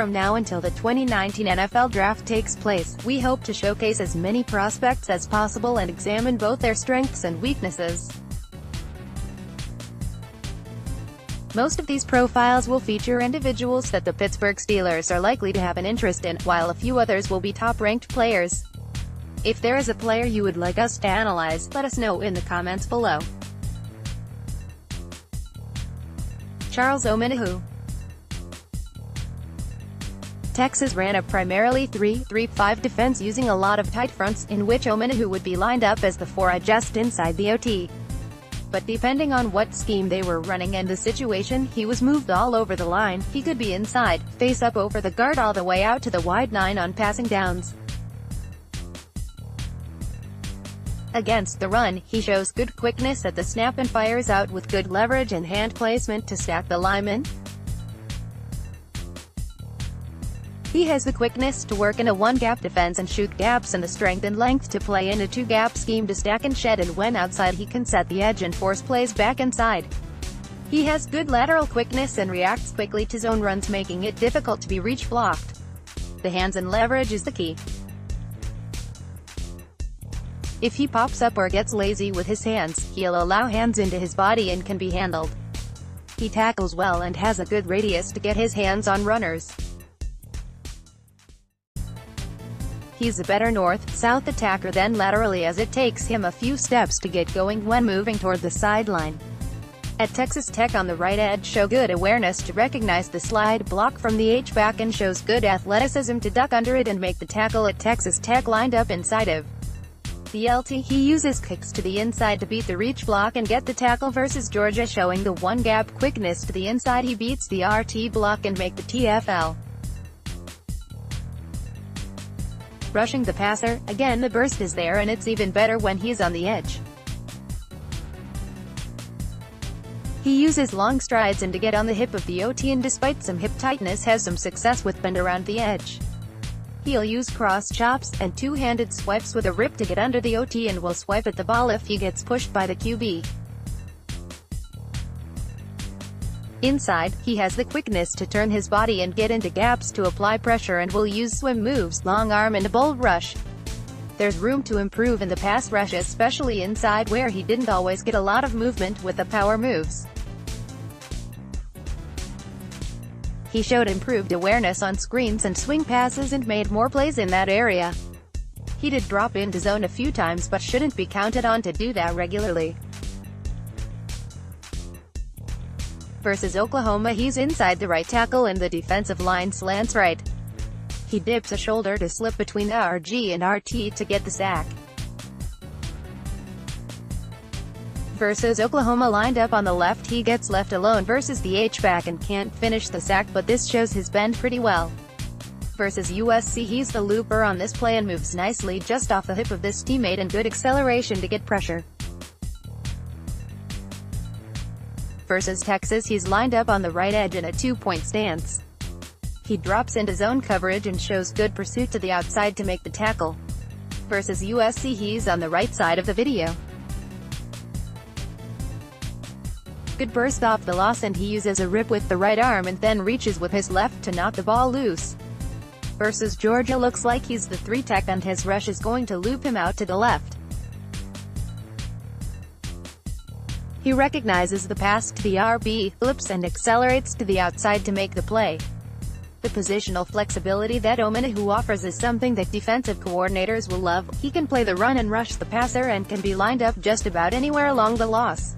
from now until the 2019 NFL Draft takes place, we hope to showcase as many prospects as possible and examine both their strengths and weaknesses. Most of these profiles will feature individuals that the Pittsburgh Steelers are likely to have an interest in, while a few others will be top-ranked players. If there is a player you would like us to analyze, let us know in the comments below. Charles Omenihu. Texas ran a primarily 3-3-5 defense using a lot of tight fronts, in which Omenihu would be lined up as the 4 just inside the OT. But depending on what scheme they were running and the situation, he was moved all over the line. He could be inside, face up over the guard all the way out to the wide 9 on passing downs. Against the run, he shows good quickness at the snap and fires out with good leverage and hand placement to stack the lineman. He has the quickness to work in a 1-gap defense and shoot gaps, and the strength and length to play in a 2-gap scheme to stack and shed, and when outside he can set the edge and force plays back inside. He has good lateral quickness and reacts quickly to zone runs, making it difficult to be reach blocked. The hands and leverage is the key. If he pops up or gets lazy with his hands, he'll allow hands into his body and can be handled. He tackles well and has a good radius to get his hands on runners. He's a better north-south attacker than laterally, as it takes him a few steps to get going when moving toward the sideline. At Texas Tech on the right edge, show good awareness to recognize the slide block from the H-back, and shows good athleticism to duck under it and make the tackle. At Texas Tech lined up inside of the LT, he uses kicks to the inside to beat the reach block and get the tackle. Versus Georgia, showing the 1-gap quickness to the inside, he beats the RT block and make the TFL. Rushing the passer, again the burst is there, and it's even better when he's on the edge. He uses long strides and to get on the hip of the OT, and despite some hip tightness has some success with bend around the edge. He'll use cross chops and 2-handed swipes with a rip to get under the OT, and will swipe at the ball if he gets pushed by the QB. Inside, he has the quickness to turn his body and get into gaps to apply pressure, and will use swim moves, long arm and a bull rush. There's room to improve in the pass rush, especially inside, where he didn't always get a lot of movement with the power moves. He showed improved awareness on screens and swing passes and made more plays in that area. He did drop into zone a few times, but shouldn't be counted on to do that regularly. Versus Oklahoma, he's inside the right tackle and the defensive line slants right. He dips a shoulder to slip between the RG and RT to get the sack. Versus Oklahoma, lined up on the left, he gets left alone versus the H-back and can't finish the sack, but this shows his bend pretty well. Versus USC, he's the looper on this play and moves nicely just off the hip of this teammate, and good acceleration to get pressure. Versus Texas, he's lined up on the right edge in a 2-point stance. He drops into zone coverage and shows good pursuit to the outside to make the tackle. Versus USC, he's on the right side of the video. Good burst off the loss, and he uses a rip with the right arm and then reaches with his left to knock the ball loose. Versus Georgia, looks like he's the 3-tech and his rush is going to loop him out to the left. He recognizes the pass to the RB, flips and accelerates to the outside to make the play. The positional flexibility that Omenihu offers is something that defensive coordinators will love. He can play the run and rush the passer, and can be lined up just about anywhere along the loss.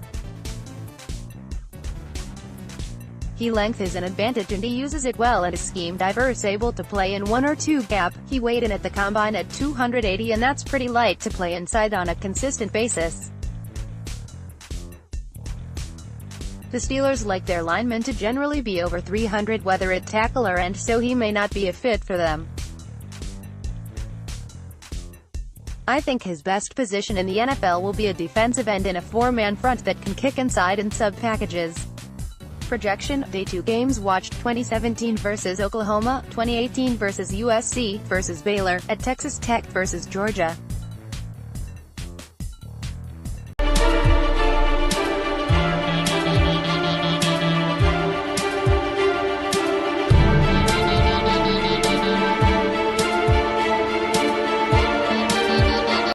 He length is an advantage, and he uses it well and is scheme diverse, able to play in 1 or 2 gap. He weighed in at the combine at 280, and that's pretty light to play inside on a consistent basis. The Steelers like their linemen to generally be over 300 whether at tackle or end, so he may not be a fit for them. I think his best position in the NFL will be a defensive end in a 4-man front that can kick inside and sub packages. Projection: Day 2 games watched: 2017 versus Oklahoma, 2018 versus USC, versus Baylor, at Texas Tech versus Georgia.